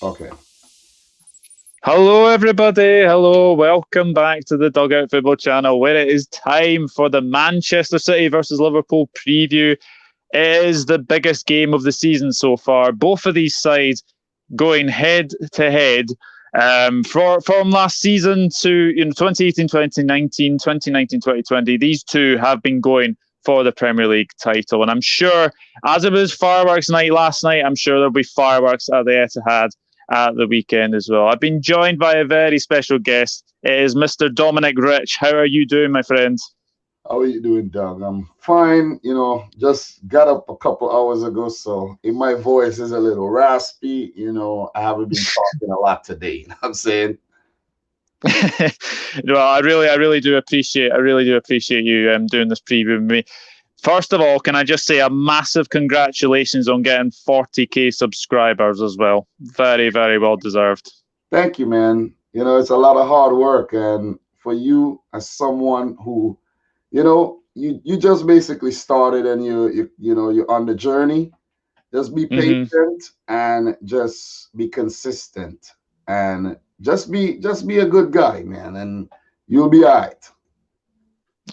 Okay. Hello, everybody. Hello. Welcome back to the Dugout Football Channel, where it is time for the Manchester City versus Liverpool preview. It is the biggest game of the season so far. Both of these sides going head to head from last season to 2018, 2019, 2019, 2020. These two have been going for the Premier League title. And I'm sure, as it was fireworks night last night, I'm sure there'll be fireworks at the Etihad at the weekend as well. I've been joined by a very special guest. It is Mr. Dominic Rich. How are you doing, my friend? How are you doing, Doug? I'm fine. Just got up a couple hours ago, so if my voice is a little raspy, I haven't been talking a lot today. You know what I'm saying? No, I really do appreciate you doing this preview with me. First of all, can I just say a massive congratulations on getting 40k subscribers as well. Very, very well deserved. Thank you, man. It's a lot of hard work, and for you as someone who, you just basically started and you're on the journey. Just be patient and just be consistent and just be a good guy, man, and you'll be all right.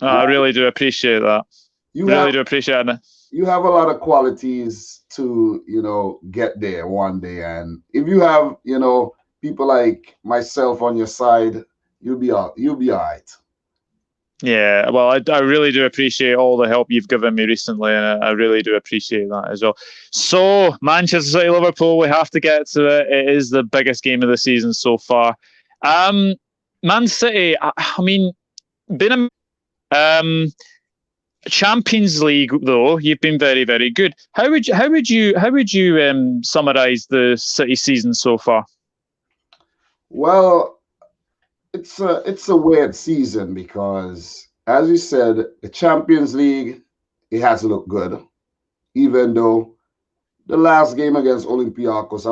I really do appreciate that. You do appreciate it. You have a lot of qualities to, get there one day. And if you have, people like myself on your side, you'll be all right. Yeah, well, I really do appreciate all the help you've given me recently, and I really do appreciate that as well. So, Manchester City, Liverpool, we have to get to it. It is the biggest game of the season so far. Man City, I mean, been a Champions League though, you've been very, very good. How would you summarize the City season so far? Well, it's a weird season because, as you said, the Champions League, it has looked good, even though the last game against Olympiacos,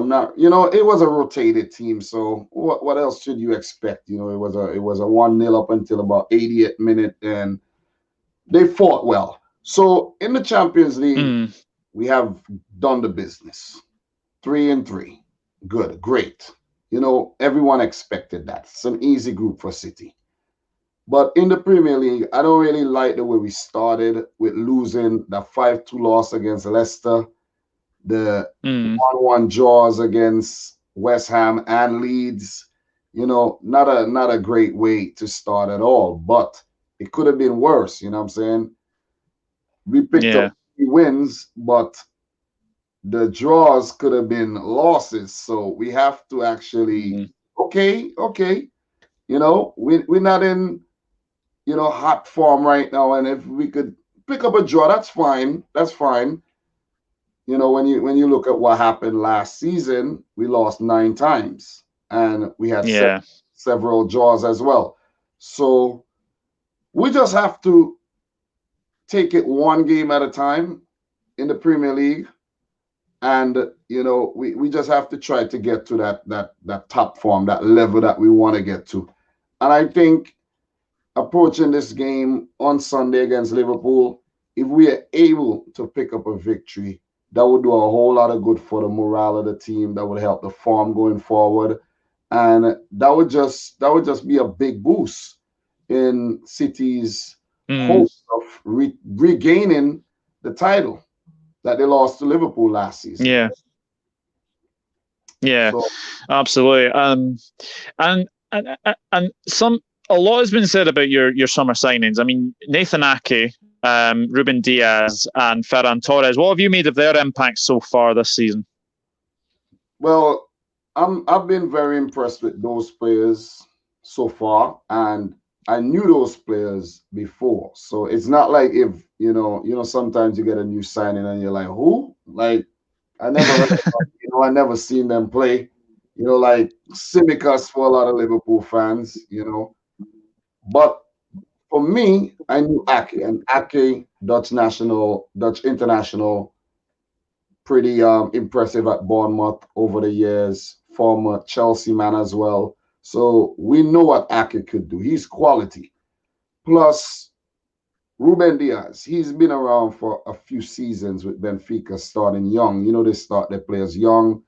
it was a rotated team, so what else should you expect? It was a 1-0 up until about 80th minute, and they fought well. So in the Champions League, we have done the business. 3-3. Good, great. Everyone expected that. It's an easy group for City. But in the Premier League, I don't really like the way we started with losing the 5-2 loss against Leicester, the 1-1 draws against West Ham and Leeds. Not a great way to start at all, but it could have been worse. You know what I'm saying? We picked up 3 wins, but the draws could have been losses. So we have to actually, okay. We're not in, hot form right now. And if we could pick up a draw, that's fine. That's fine. When you look at what happened last season, we lost 9 times and we had several draws as well. So we just have to take it one game at a time in the Premier League. And we just have to try to get to that top form, that level that we want to get to. And I think approaching this game on Sunday against Liverpool, if we are able to pick up a victory, that would do a whole lot of good for the morale of the team. That would help the form going forward, and that would just be a big boost in City's hopes of regaining the title that they lost to Liverpool last season. Yeah, so, absolutely. And a lot has been said about your summer signings. I mean, Nathan Ake, Ruben Diaz, and Ferran Torres. What have you made of their impact so far this season? Well, I've been very impressed with those players so far, and I knew those players before. So it's not like if sometimes you get a new signing and you're like, who? Like, I never heard of them, I never seen them play. Like Simicas for a lot of Liverpool fans, But for me, I knew Ake, and Ake, Dutch international, pretty impressive at Bournemouth over the years, former Chelsea man as well. So we know what Ake could do. He's quality. Plus, Ruben Diaz, he's been around for a few seasons with Benfica starting young. They start their players young,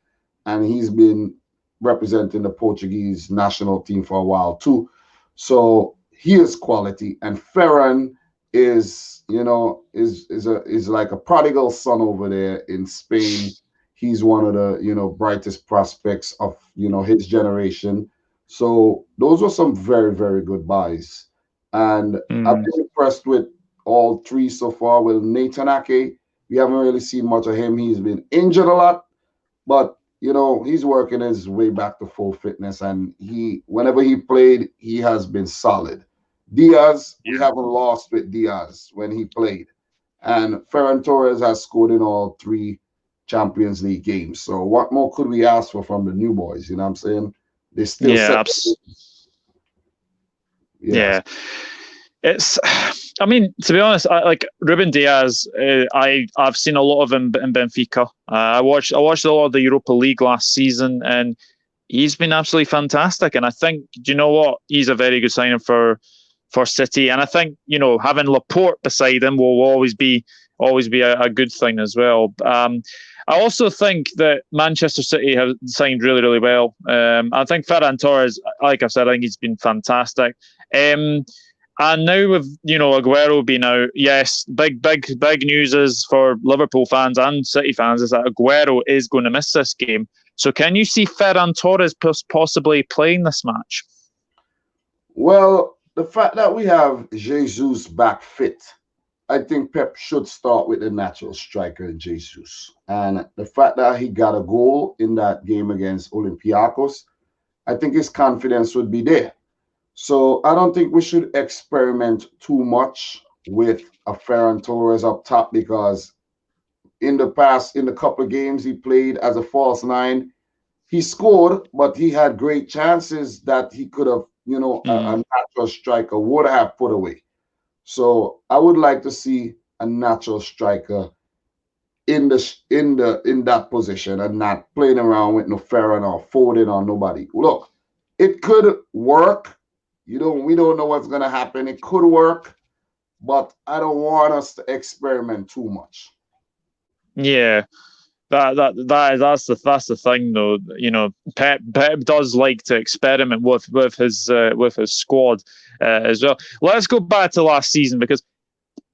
and he's been representing the Portuguese national team for a while too. So he is quality, and Ferran is, is like a prodigal son over there in Spain. He's one of the, brightest prospects of, his generation. So those were some very, very good buys. And I've been impressed with all three so far. With Nathan Ake, we haven't really seen much of him. He's been injured a lot, but he's working his way back to full fitness, and whenever he played, he has been solid. Diaz, we haven't lost with Diaz when he played. And Ferran Torres has scored in all three Champions League games. So what more could we ask for from the new boys? You know what I'm saying? They still yeah. It's, I mean, to be honest, like Ruben Diaz, I've seen a lot of him in Benfica. I watched a lot of the Europa League last season, and he's been absolutely fantastic. And I think, do you know what? He's a very good signing for City. And I think, having Laporte beside him will always be a good thing as well. I also think that Manchester City have signed really, really well. I think Ferran Torres, like I said, I think he's been fantastic. And now with Aguero being out, yes, big news is for Liverpool fans and City fans is that Aguero is going to miss this game. So can you see Ferran Torres possibly playing this match? Well, the fact that we have Jesus back fit, I think Pep should start with the natural striker in Jesus. And the fact that he got a goal in that game against Olympiacos, I think his confidence would be there. So I don't think we should experiment too much with a Ferran Torres up top, because in the past, in the couple of games he played as a false nine, he scored, but he had great chances that he could have, a natural striker would have put away. So I would like to see a natural striker in that position, and not playing around with no Ferran or Foden or nobody. Look, it could work. We don't know what's gonna happen. It could work, but I don't want us to experiment too much. Yeah, that's the thing though. Pep does like to experiment with his squad as well. Let's go back to last season, because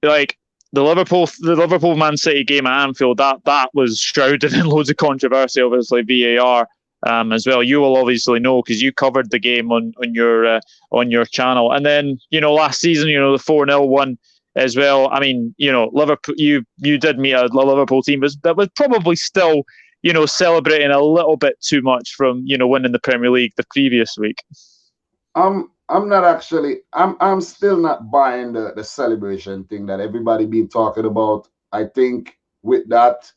like the Liverpool Man City game at Anfield, that was shrouded in loads of controversy, obviously VAR. As well, you will obviously know because you covered the game on your channel. And then last season, the 4-0 one as well. I mean, Liverpool, you did meet a Liverpool team that was probably still celebrating a little bit too much from winning the Premier League the previous week. I'm not actually. I'm still not buying the celebration thing that everybody been talking about. I think with that,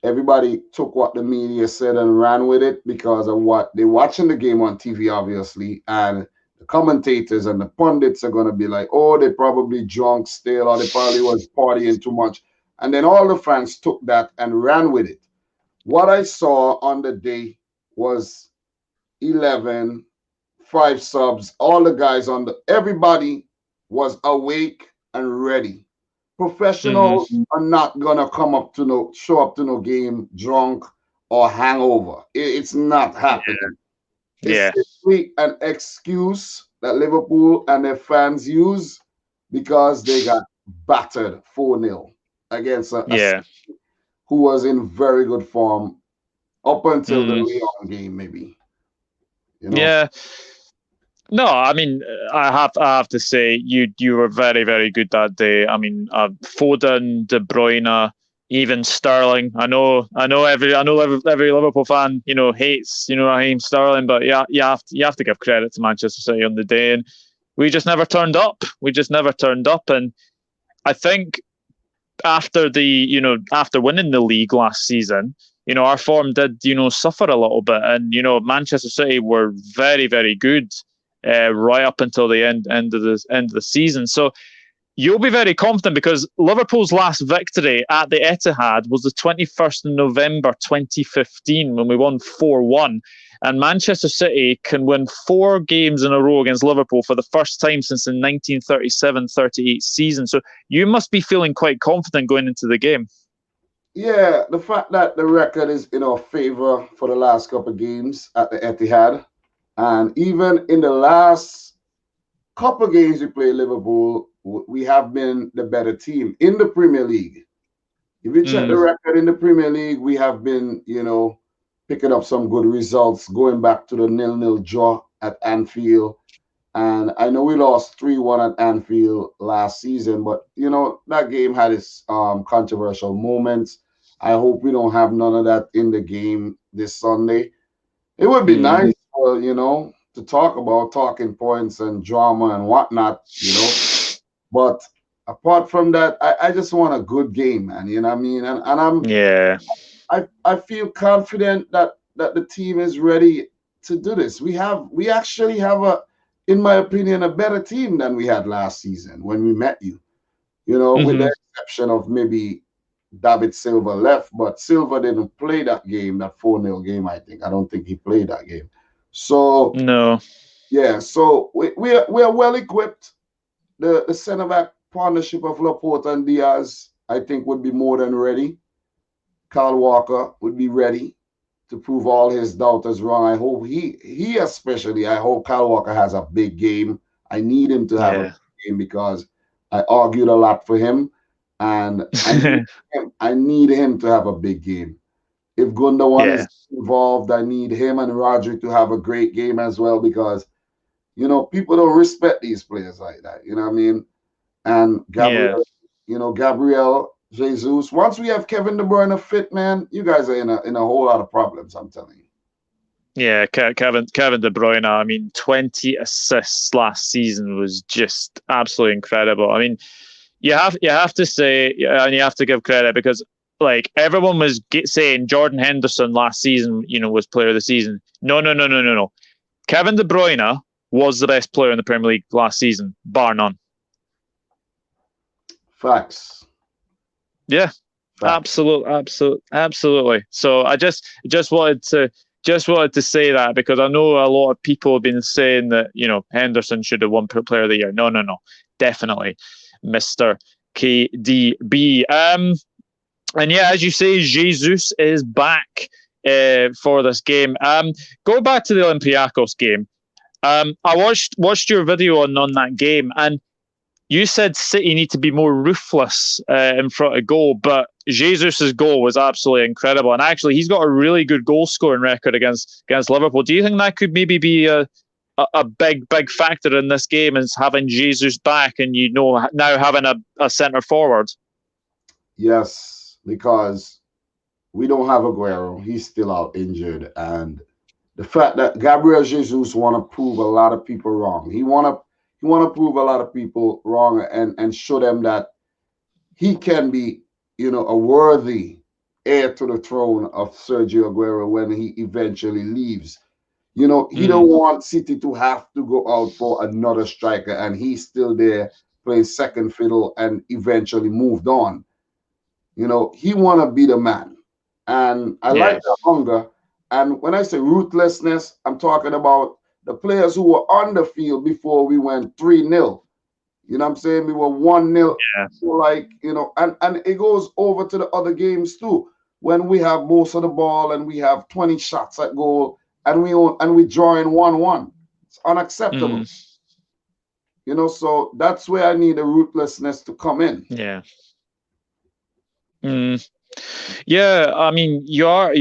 everybody took what the media said and ran with it because of what they're watching the game on TV, obviously. And the commentators and the pundits are going to be like, oh, they probably drunk still, or they probably was partying too much. And then all the fans took that and ran with it. What I saw on the day was 11, 5 subs, all the guys everybody was awake and ready. Professionals are not gonna show up to no game drunk or hangover. It's not happening. Yeah. It's simply an excuse that Liverpool and their fans use because they got battered 4-0 against a who was in very good form up until the Lyon game, maybe. Yeah. No, I mean, I have to say you were very, very good that day. I mean, Foden, De Bruyne, even Sterling. I know every Liverpool fan hates Raheem Sterling, but yeah, you have to give credit to Manchester City on the day, and we just never turned up. And I think after winning the league last season, our form did suffer a little bit, and Manchester City were very, very good. Right up until the end of the season. So you'll be very confident because Liverpool's last victory at the Etihad was the 21st of November 2015 when we won 4-1. And Manchester City can win 4 games in a row against Liverpool for the first time since the 1937-38 season. So you must be feeling quite confident going into the game. Yeah, the fact that the record is in our favor for the last couple of games at the Etihad, and even in the last couple of games we play Liverpool, we have been the better team in the Premier League. If you check the Mm, record in the Premier League, we have been, picking up some good results, going back to the nil-nil draw at Anfield. And I know we lost 3-1 at Anfield last season, but that game had its controversial moments. I hope we don't have none of that in the game this Sunday. It would be mm, nice for, to talk about talking points and drama and whatnot. But apart from that, I just want a good game, man. You know what I mean? And yeah. I feel confident that the team is ready to do this. We actually have in my opinion, a better team than we had last season when we met you. With Hmm. the exception of maybe David Silva left, but Silva didn't play that game, that 4-0 game, I think. I don't think he played that game. So No. yeah, so we are well equipped. The center back partnership of Laporte and Diaz, I think, would be more than ready. Kyle Walker would be ready to prove all his doubters wrong. I hope he especially, I hope Kyle Walker has a big game. I need him to have a Yeah. big game because I argued a lot for him, and I need him to have a big game. If Gundogan Yeah. is involved, I need him and Roger to have a great game as well because people don't respect these players like that. You know what I mean? And Yeah. Gabriel Jesus. Once we have Kevin De Bruyne fit, man, you guys are in a whole lot of problems. I'm telling you. Yeah, Kevin De Bruyne. I mean, 20 assists last season was just absolutely incredible. I mean, you have to say, and you have to give credit because like everyone was saying Jordan Henderson last season, was player of the season. No, no, no, no, no, no. Kevin De Bruyne was the best player in the Premier League last season, bar none. Facts. Yeah, Facts. absolutely. So I just wanted to say that because I know a lot of people have been saying that Henderson should have won Player of the Year. No, no, no, definitely, Mister KDB. And yeah, as you say, Jesus is back for this game. Go back to the Olympiacos game. I watched your video on that game, and you said City need to be more ruthless in front of goal, but Jesus' goal was absolutely incredible, and actually he's got a really good goal scoring record against Liverpool. Do you think that could maybe be a big factor in this game, is having Jesus back and now having a centre forward? Yes, because we don't have Aguero. He's still out injured, and the fact that Gabriel Jesus want to prove a lot of people wrong. He want to prove a lot of people wrong and show them that he can be, a worthy heir to the throne of Sergio Aguero when he eventually leaves. He Mm, don't want City to have to go out for another striker, and he's still there playing second fiddle and eventually moved on. He want to be the man, and I like yeah, the hunger. And when I say ruthlessness, I'm talking about the players who were on the field before we went 3-0. You know what I'm saying? We were 1-0. yeah, So like, and it goes over to the other games too. When we have most of the ball and we have 20 shots at goal and we drawing 1-1. It's mm, unacceptable. So that's where I need the ruthlessness to come in. yeah. Mm. Yeah, I mean, you are.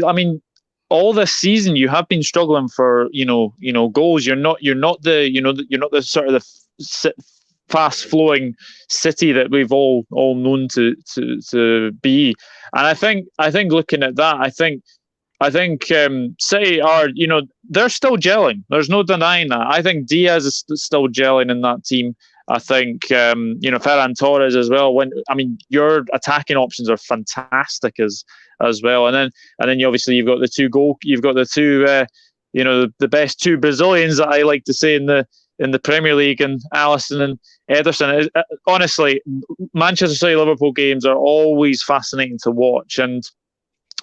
I mean, all this season you have been struggling for goals. You're not the sort of fast flowing City that we've all known to be. And I think looking at that, I think City are they're still gelling. There's no denying that. I think Diaz is still gelling in that team. I think Ferran Torres as well. When I mean your attacking options are fantastic as well, and then you've got the two the best two Brazilians that I like to say in the Premier League, and Alisson and Ederson. Honestly, Manchester City Liverpool games are always fascinating to watch, and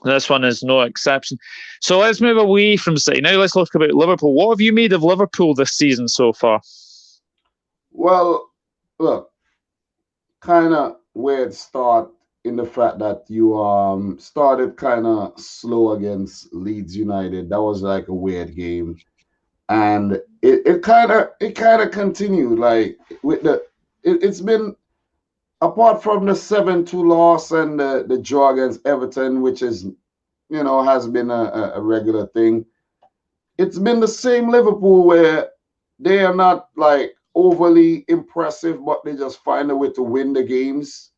this one is no exception. So let's move away from City. Now let's look about Liverpool. What have you made of Liverpool this season so far? Well, look, kind of weird start. in the fact that you started kind of slow against Leeds United. That was like a weird game, and it kind of continued like with it's been apart from the 7-2 loss and the draw against Everton, which is has been a regular thing. It's been the same Liverpool where they are not like overly impressive, but they just find a way to win the games.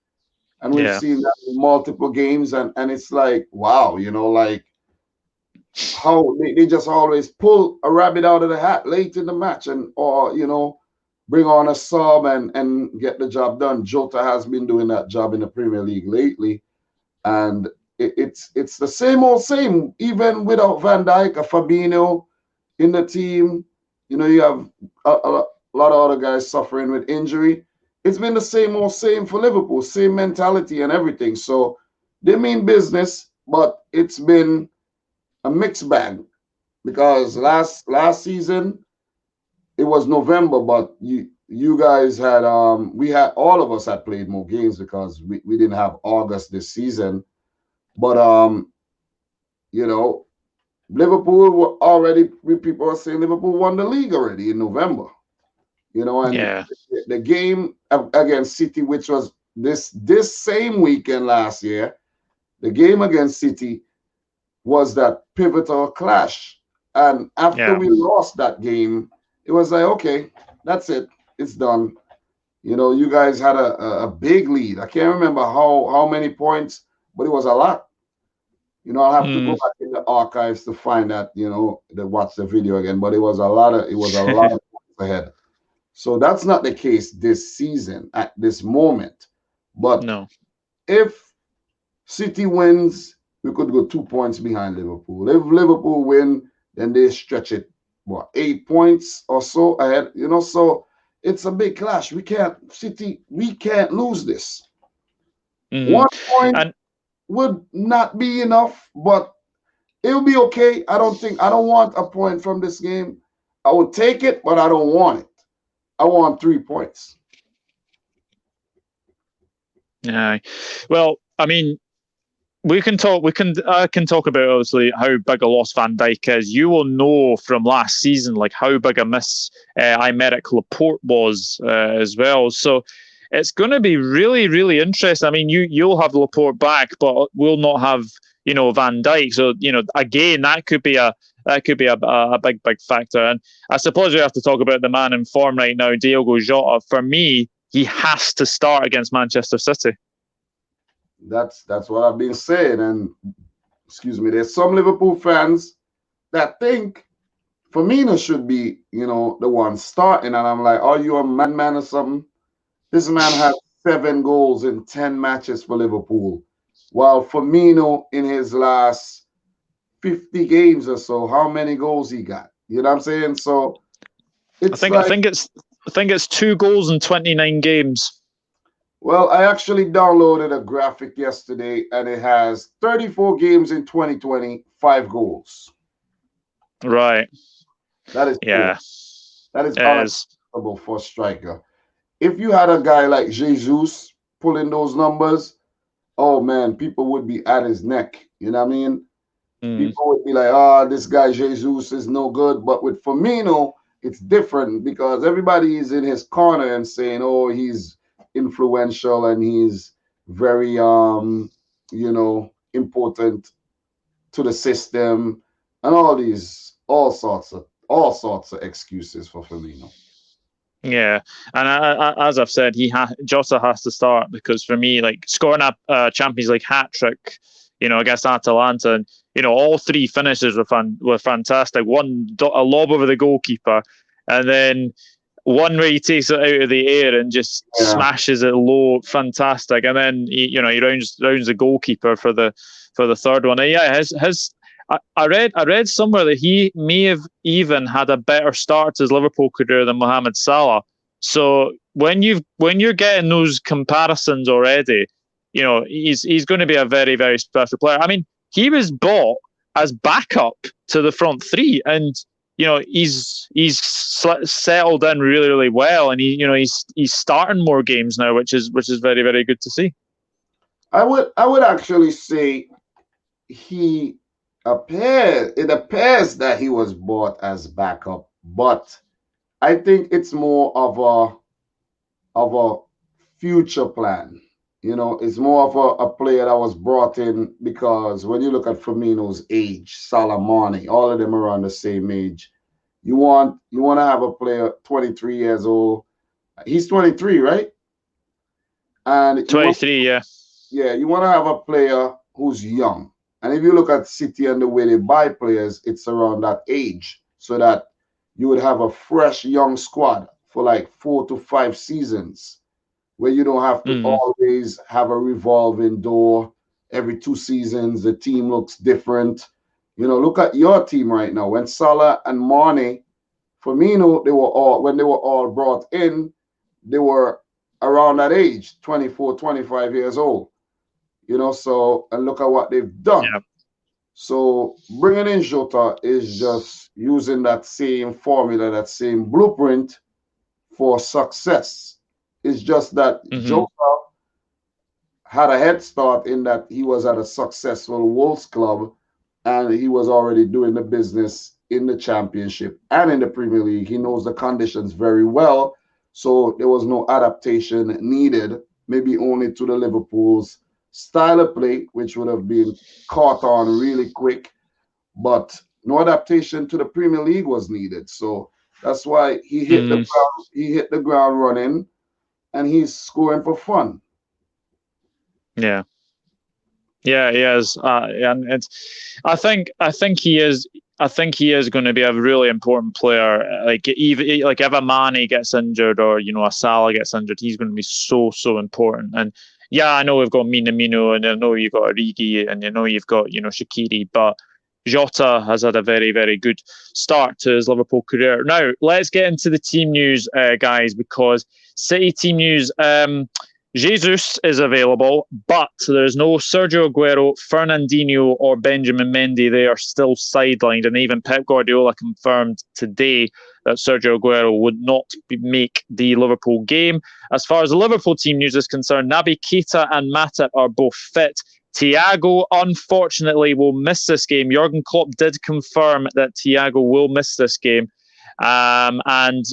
And we've Yeah. seen that in multiple games, and it's like, wow, like how they just always pull a rabbit out of the hat late in the match and or bring on a sub and get the job done. Jota has been doing that job in the Premier League lately, and it's the same old same. Even without Van Dijk, a Fabinho in the team, you have a lot of other guys suffering with injury. It's been the same old same for Liverpool, same mentality and everything. So they mean business, but it's been a mixed bag because last season it was November, but you guys had we had all of us had played more games because we didn't have August this season. But Liverpool were already people are saying Liverpool won the league already in November. And Yeah. the game against City, which was this same weekend last year, the game against City was that pivotal clash. And after Yeah. we lost that game, it was like, okay, that's it. It's done. You guys had a big lead. I can't remember how many points, but it was a lot. I'll have to go Mm. back in the archives to find that, to watch the video again. But it was a lot of points ahead. So that's not the case this season at this moment. But No. if City wins, we could go 2 points behind Liverpool. If Liverpool win, then they stretch it 8 points or so ahead. So it's a big clash. We can't lose this. Mm. 1 point And would not be enough, but it'll be okay. I don't want a point from this game. I would take it, but I don't want it. I want 3 points. yeah. Well, I mean, we can talk. We can. I can talk about obviously how big a loss Van Dijk is. You will know from last season like how big a miss Aymeric Laporte was as well. So it's going to be really, really interesting. I mean, you'll have Laporte back, but we'll not have Van Dijk. So again, that could be a big factor. And I suppose we have to talk about the man in form right now, Diogo Jota. For me, he has to start against Manchester City. That's what I've been saying. And excuse me, there's some Liverpool fans that think Firmino should be, the one starting. And I'm like, are you a madman or something? This man had 7 goals in 10 matches for Liverpool. While Firmino in his last 50 games or so, how many goals he got? You know what I'm saying? So I it's think I like, think it's I think it's 2 goals in 29 games. well, I actually downloaded a graphic yesterday and it has 34 games in 2020, 5 goals. Right. That is poor. Yeah. That is It is. unacceptable for a striker. If you had a guy like Jesus pulling those numbers, oh man, people would be at his neck. You know what I mean? Mm. People would be like, oh, this guy Jesus is no good. But with Firmino, it's different because everybody is in his corner and saying, oh, he's influential and he's very important to the system and all sorts of excuses for Firmino. Yeah, and as I've said, Jota has to start because for me, like scoring a Champions League hat trick, against Atalanta, and all 3 finishes were fantastic. One a lob over the goalkeeper, and then one where he takes it out of the air and just Yeah. smashes it low, fantastic. And then he rounds the goalkeeper for the third one. And yeah, his I read somewhere that he may have even had a better start to his Liverpool career than Mohamed Salah. So when you're getting those comparisons already, he's going to be a very, very special player. I mean, he was bought as backup to the front three, and he's settled in really, really well, and he's starting more games now, which is very, very good to see. I would actually say it appears that he was bought as backup, but I think it's more of a future plan. It's more of a player that was brought in because when you look at Firmino's age, Salah, Mane, all of them are around the same age. You want to have a player 23 years old. He's 23, right? And you want 23, yeah. yeah, you want to have a player who's young. And if you look at City and the way they buy players, it's around that age, so that you would have a fresh young squad for like 4 to 5 seasons, where you don't have to Mm-hmm. always have a revolving door. Every 2 seasons, the team looks different. Look at your team right now. When Salah and Mane, Firmino, when they were all brought in, they were around that age, 24, 25 years old. So, and look at what they've done. Yeah. So bringing in Jota is just using that same formula, that same blueprint for success. It's just that Mm-hmm. Jota had a head start in that he was at a successful Wolves club, and he was already doing the business in the championship and in the Premier League. He knows the conditions very well. So there was no adaptation needed, maybe only to the Liverpool's style of play, which would have been caught on really quick. But no adaptation to the Premier League was needed. So that's why Mm-hmm. he hit the ground running, and he's scoring for fun. Yeah. Yeah, he is, and I think he is. I think he is going to be a really important player. Like even like if a Mane gets injured or a Salah gets injured, he's going to be so important. And yeah, I know we've got Minamino, and I know you've got Origi, and you've got Shaqiri, but Jota has had a very good start to his Liverpool career. Now let's get into the team news, guys, because City team news. Jesus is available, but there's no Sergio Aguero, Fernandinho, or Benjamin Mendy. They are still sidelined, and even Pep Guardiola confirmed today that Sergio Aguero would not make the Liverpool game. As far as the Liverpool team news is concerned, Naby Keita and Matip are both fit. Thiago, unfortunately, will miss this game. Jurgen Klopp did confirm that Thiago will miss this game. And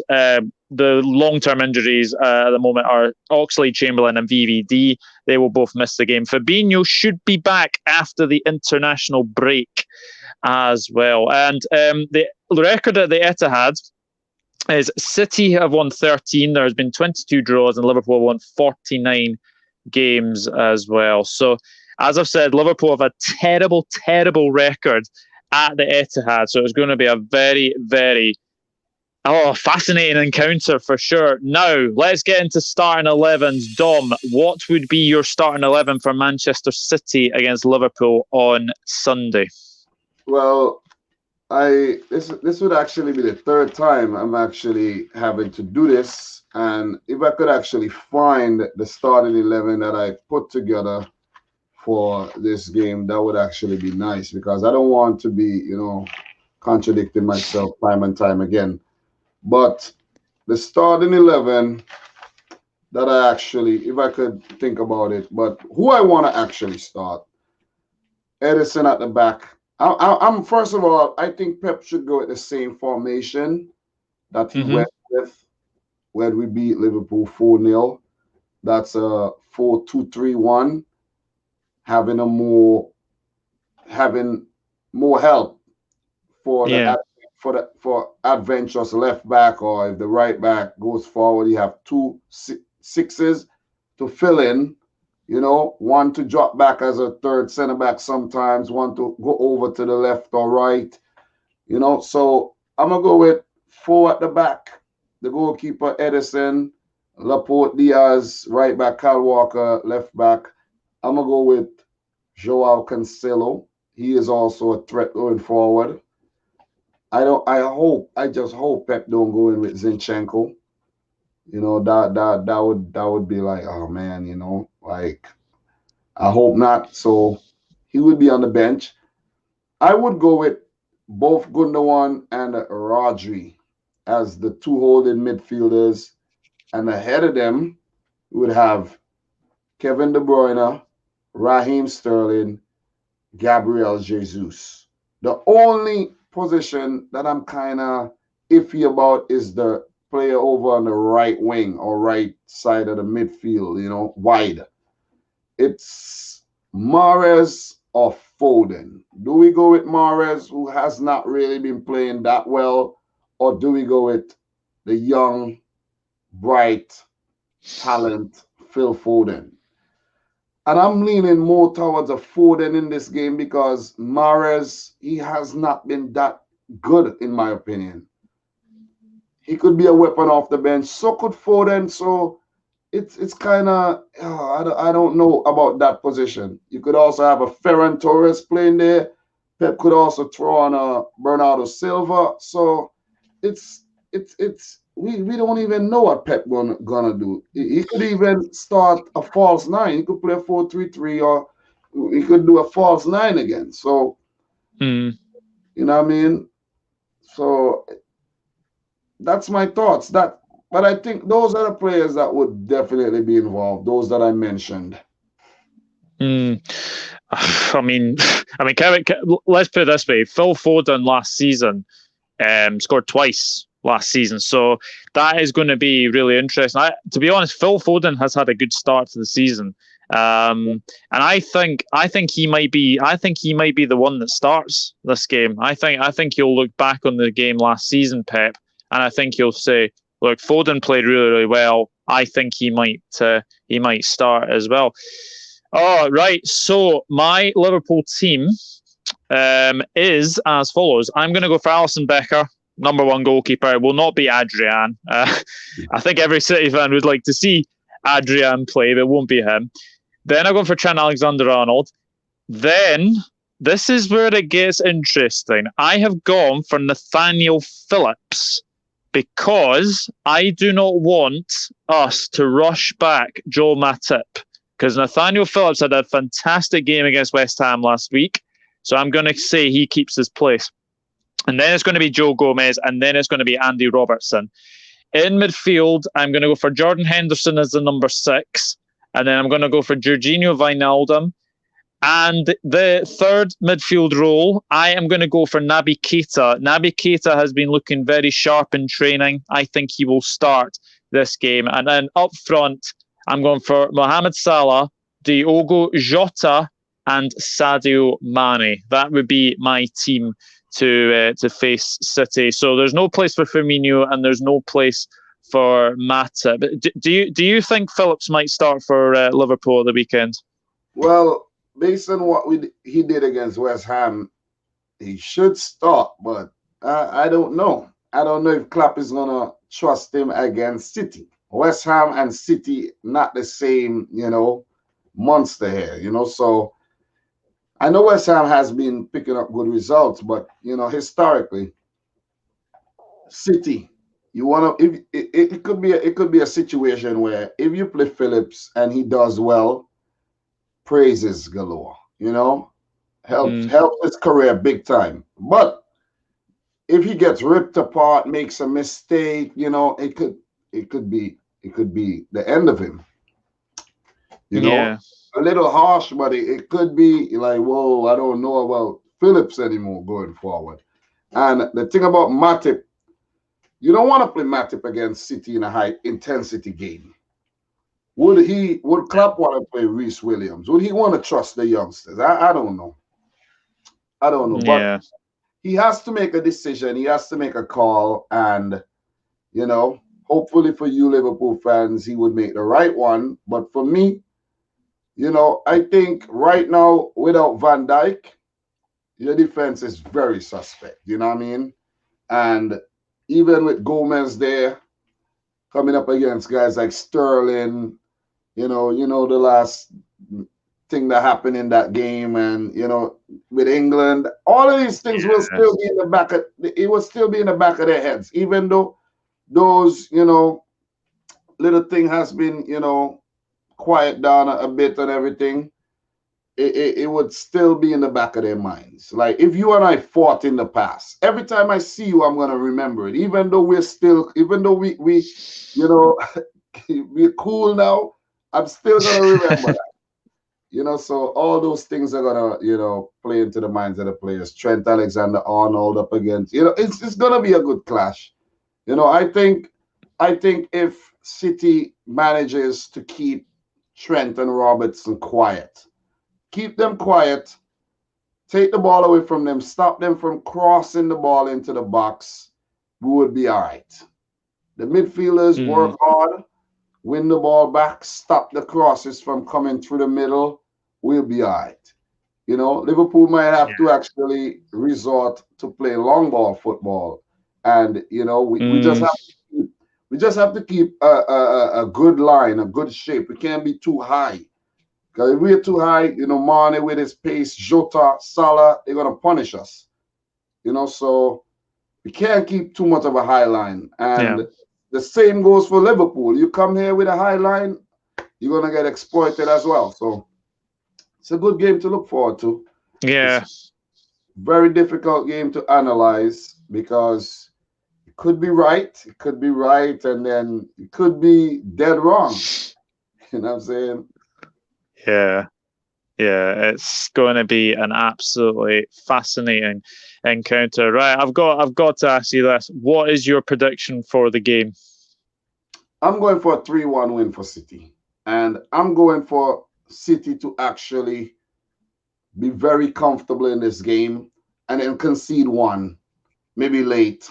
the long-term injuries at the moment are Oxlade-Chamberlain and VVD. They will both miss the game. Fabinho should be back after the international break as well. And the record at the Etihad is City have won 13. There has been 22 draws, and Liverpool have won 49 games as well. So, as I've said, Liverpool have a terrible record at the Etihad. So it's going to be a very fascinating encounter for sure. Now, let's get into starting 11s. Dom, what would be your starting 11 for Manchester City against Liverpool on Sunday? Well, this would actually be the third time I'm actually having to do this, and if I could actually find the starting 11 that I put together for this game, that would actually be nice, because I don't want to be, contradicting myself time and time again. But the starting 11 that I actually, if I could think about it, but who I want to actually start, Edison at the back. I'm first of all, I think Pep should go with the same formation that he Mm-hmm. went with when we beat Liverpool 4-0. That's a 4-2-3-1, having having more help for Yeah. for adventurous left back, or if the right back goes forward, you have two sixes to fill in. One to drop back as a third center back sometimes, one to go over to the left or right. So I'm gonna go with four at the back. The goalkeeper Edison, Laporte Diaz, right back Kyle Walker, left back. I'm gonna go with Joao Cancelo. He is also a threat going forward. I just hope Pep don't go in with Zinchenko. That would be like, oh man, like, I hope not. So he would be on the bench. I would go with both Gundogan and Rodri as the two holding midfielders, and ahead of them we would have Kevin De Bruyne, Raheem Sterling, Gabriel Jesus. The only position that I'm kind of iffy about is the player over on the right wing or right side of the midfield, wide. It's Mahrez or Foden. Do we go with Mahrez, who has not really been playing that well, or do we go with the young, bright talent Phil Foden? And I'm leaning more towards a Foden in this game because Mahrez, he has not been that good, in my opinion. He could be a weapon off the bench. So could Foden. So it's kind of, I don't know about that position. You could also have a Ferran Torres playing there. Pep could also throw on a Bernardo Silva. So we don't even know what Pep gonna do. He could even start a false nine. He could play a 4-3-3, or he could do a false nine again. So you know what I mean. So that's my thoughts. But I think those are the players that would definitely be involved. Those that I mentioned. I mean, let's put it this way: Phil Foden last season scored twice last season, so that is going to be really interesting. To be honest, Phil Foden has had a good start to the season, and I think he might be the one that starts this game. I think he'll look back on the game last season, Pep, and I think he'll say, "Look, Foden played really, really well. I think he might start as well." Oh, right. So my Liverpool team is as follows. I'm going to go for Alisson Becker, number one goalkeeper. It will not be Adrian. I think every City fan would like to see Adrian play, but it won't be him. Then I'm going for Trent Alexander-Arnold. Then, this is where it gets interesting. I have gone for Nathaniel Phillips because I do not want us to rush back Joel Matip, because Nathaniel Phillips had a fantastic game against West Ham last week. So I'm going to say he keeps his place. And then it's going to be Joe Gomez, and then it's going to be Andy Robertson. In midfield, I'm going to go for Jordan Henderson as the number 6. And then I'm going to go for Jorginho Wijnaldum. And the third midfield role, I am going to go for Naby Keita. Naby Keita has been looking very sharp in training. I think he will start this game. And then up front, I'm going for Mohamed Salah, Diogo Jota, and Sadio Mane. That would be my team to face City. So there's no place for Firmino and there's no place for Matip. Do you think Phillips might start for Liverpool at the weekend? Well, based on what he did against West Ham, he should start, but I don't know. I don't know if Klopp is gonna trust him against City. West Ham and City, not the same, monster here, So I know West Ham has been picking up good results, but historically, City, you want to. If it could be a situation where if you play Phillips and he does well, praises galore. Helps his career big time. But if he gets ripped apart, makes a mistake, it could be the end of him. Yeah. A little harsh, but it could be like, whoa, I don't know about Phillips anymore going forward. And the thing about Matip, you don't want to play Matip against City in a high intensity game. Would Klopp want to play Reece Williams? Would he want to trust the youngsters? I don't know. Yeah. But he has to make a decision. He has to make a call, and hopefully for you Liverpool fans, he would make the right one. But for me, I think right now without Van Dijk, your defense is very suspect. You know what I mean? And even with Gomez there, coming up against guys like Sterling, the last thing that happened in that game, and with England, all of these things will still be in the back of their heads, even though those little thing has been quiet down a bit and everything. It would still be in the back of their minds. Like if you and I fought in the past, every time I see you, I'm gonna remember it. Even though we we're cool now, I'm still gonna remember that. So all those things are gonna, play into the minds of the players. Trent Alexander-Arnold up against, it's gonna be a good clash. I think if City manages to keep Trent and Robertson quiet, keep them quiet, take the ball away from them, stop them from crossing the ball into the box, we would be all right. The midfielders work hard, win the ball back, stop the crosses from coming through the middle, we'll be all right. Liverpool might have to actually resort to play long ball football, and we just have to keep a good line, a good shape. We can't be too high. Because if we're too high, Mane with his pace, Jota, Salah, they're gonna punish us. So we can't keep too much of a high line. And the same goes for Liverpool. You come here with a high line, you're gonna get exploited as well. So it's a good game to look forward to. Yeah. It's a very difficult game to analyze because it could be right, and then it could be dead wrong. You know what I'm saying? Yeah. Yeah, it's going to be an absolutely fascinating encounter. Right, I've got to ask you this. What is your prediction for the game? I'm going for a 3-1 win for City. And I'm going for City to actually be very comfortable in this game and then concede one, maybe late.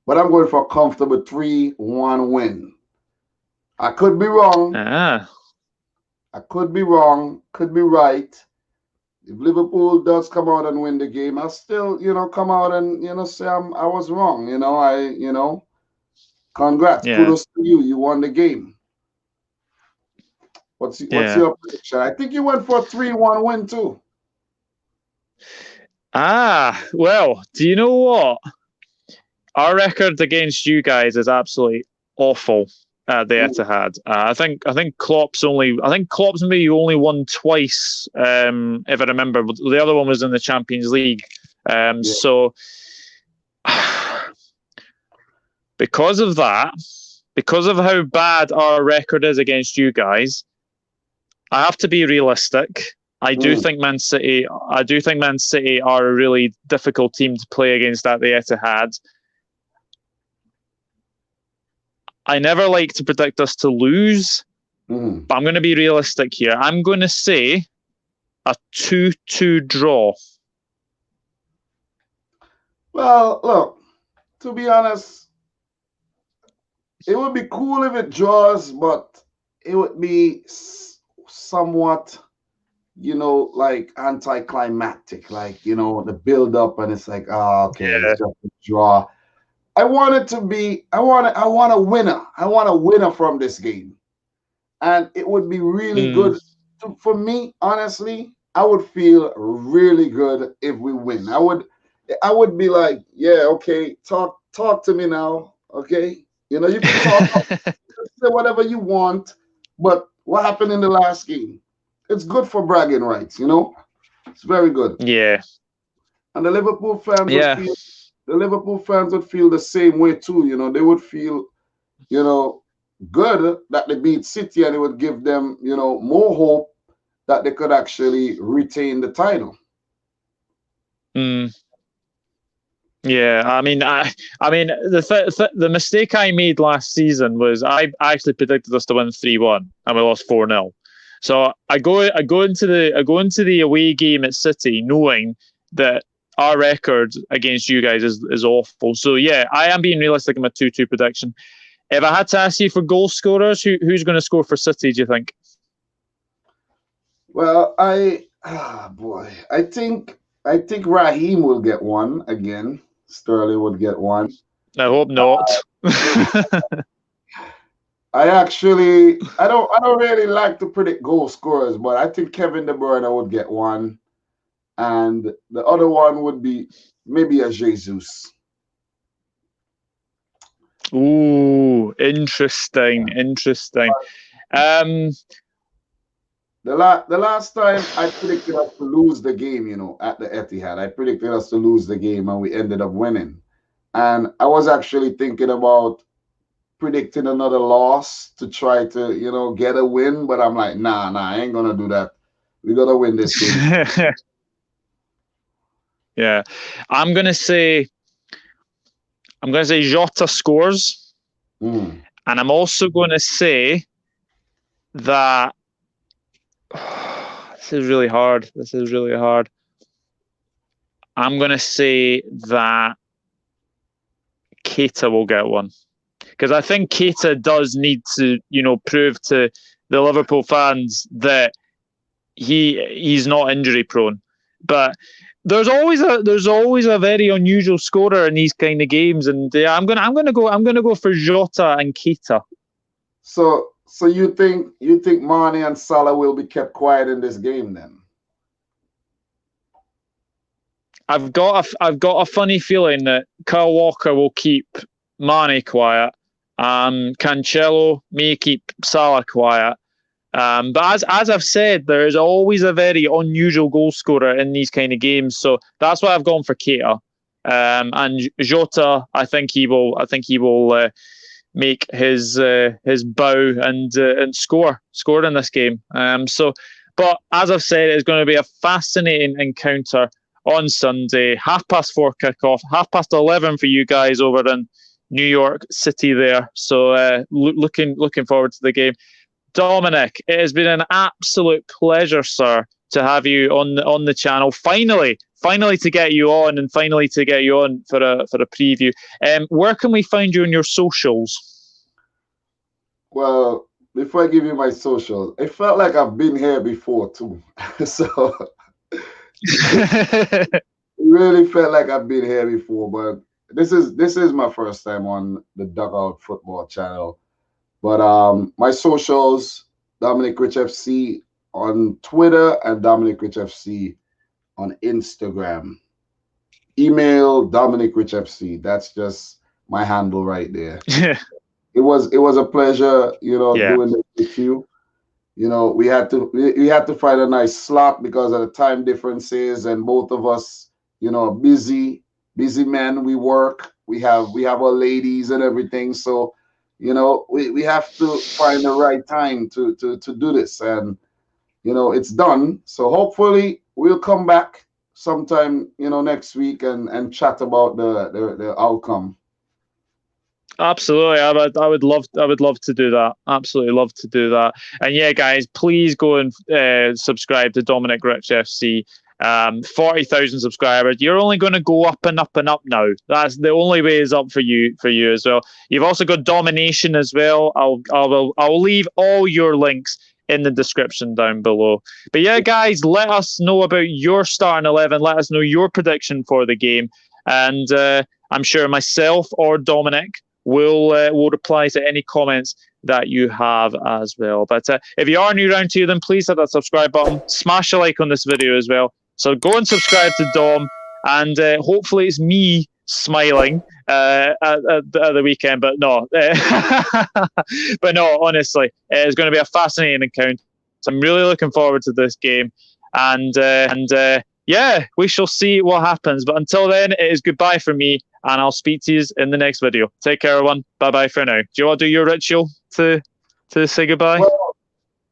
But I'm going for a comfortable 3-1 win. I could be wrong. I could be wrong, could be right. If Liverpool does come out and win the game, I'll still, come out and, say I was wrong. Congrats, kudos to you. You won the game. What's your prediction? I think you went for a 3-1 win too. Well, do you know what? Our record against you guys is absolutely awful at the Etihad. I think Klopp's maybe only won twice, if I remember. The other one was in the Champions League. So because of that, because of how bad our record is against you guys, I have to be realistic. I do think Man City are a really difficult team to play against at the Etihad. I never like to predict us to lose, but I'm going to be realistic here. I'm going to say a 2-2 draw. Well, look, to be honest, it would be cool if it draws, but it would be somewhat, like anticlimactic, like, the build up and it's like, it's just a draw. I want it to be, I want a winner. I want a winner from this game. And it would be really good. For me, honestly, I would feel really good if we win. I would be like, yeah, okay, talk to me now. Okay. You can talk, say whatever you want, but what happened in the last game? It's good for bragging rights, It's very good. Yeah. And the Liverpool fans would feel the same way too. They would feel, good that they beat City, and it would give them, more hope that they could actually retain the title. Yeah, I mean, the mistake I made last season was I actually predicted us to win 3-1, and we lost 4-0. So I go into the away game at City knowing that our record against you guys is awful. So yeah, I am being realistic in my 2-2 prediction. If I had to ask you for goal scorers, who's going to score for City, do you think? Well, I think Raheem will get one again. Sterling would get one. I hope not. I don't really like to predict goal scorers, but I think Kevin De Bruyne would get one. And the other one would be maybe a Jesus. Ooh, interesting. The last time I predicted us to lose the game, at the Etihad, I predicted us to lose the game and we ended up winning. And I was actually thinking about predicting another loss to try to, get a win, but I'm like, nah, I ain't gonna do that. We're gonna win this game. Yeah, I'm gonna say Jota scores, and I'm also gonna say that this is really hard. I'm gonna say that Keita will get one, because I think Keita does need to, prove to the Liverpool fans that he's not injury prone. But there's always a very unusual scorer in these kind of games, and I'm gonna go for Jota and Keita. So you think Mane and Salah will be kept quiet in this game then? I've got a funny feeling that Kyle Walker will keep Mane quiet. Cancelo may keep Salah quiet. But as I've said, there is always a very unusual goal scorer in these kind of games, so that's why I've gone for Keita. And Jota, I think he will make his bow and score in this game. But as I've said, it's going to be a fascinating encounter on Sunday, 4:30 kickoff, 11:30 for you guys over in New York City there. So looking forward to the game. Dominic, it has been an absolute pleasure, sir, to have you on the channel. Finally to get you on, and finally to get you on for a preview. Where can we find you on your socials? Well, before I give you my socials, it felt like I've been here before too. So it really felt like I've been here before, but this is my first time on the Dugout Football channel. But my socials, Dominic Rich FC on Twitter and Dominic Rich FC on Instagram. Email Dominic Rich FC. That's just my handle right there. It was a pleasure, doing this with you. We had to find a nice slot because of the time differences, and both of us, busy men. We work. We have our ladies and everything. So, we have to find the right time to do this, and it's done. So hopefully we'll come back sometime next week and chat about the outcome. Absolutely, I would love to do that. Absolutely love to do that. And yeah, guys, please go and subscribe to Dominic Rich FC. 40,000 subscribers. You're only going to go up and up and up now. That's the only way is up for you as well. You've also got Domination as well. I'll leave all your links in the description down below. But yeah, guys, let us know about your starting 11. Let us know your prediction for the game, and I'm sure myself or Dominic will reply to any comments that you have as well. But if you are new around here, then please hit that subscribe button, smash a like on this video as well. So go and subscribe to Dom, and hopefully it's me smiling at the weekend. But no, but no, honestly, it's going to be a fascinating encounter. So I'm really looking forward to this game, and yeah, we shall see what happens. But until then, it is goodbye from me, and I'll speak to you in the next video. Take care, everyone. Bye-bye for now. Do you want to do your ritual to say goodbye? Well,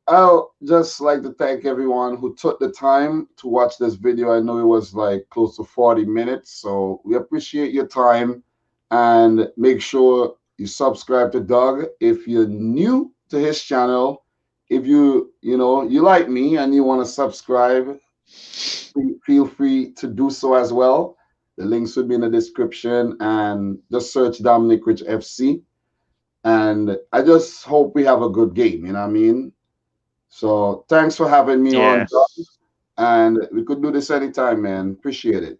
I'll just like to thank everyone who took the time to watch this video. I know it was like close to 40 minutes, so we appreciate your time, and make sure you subscribe to Doug if you're new to his channel. If you like me and you want to subscribe, feel free to do so as well. The links will be in the description, and just search Dominic Rich FC. And I just hope we have a good game, you know what I mean? So thanks for having me on, and we could do this anytime, man. Appreciate it.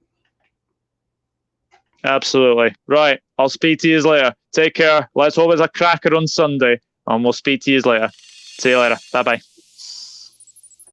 Absolutely. Right. I'll speak to you later. Take care. Let's hope it's a cracker on Sunday, and we'll speak to you later. See you later. Bye-bye.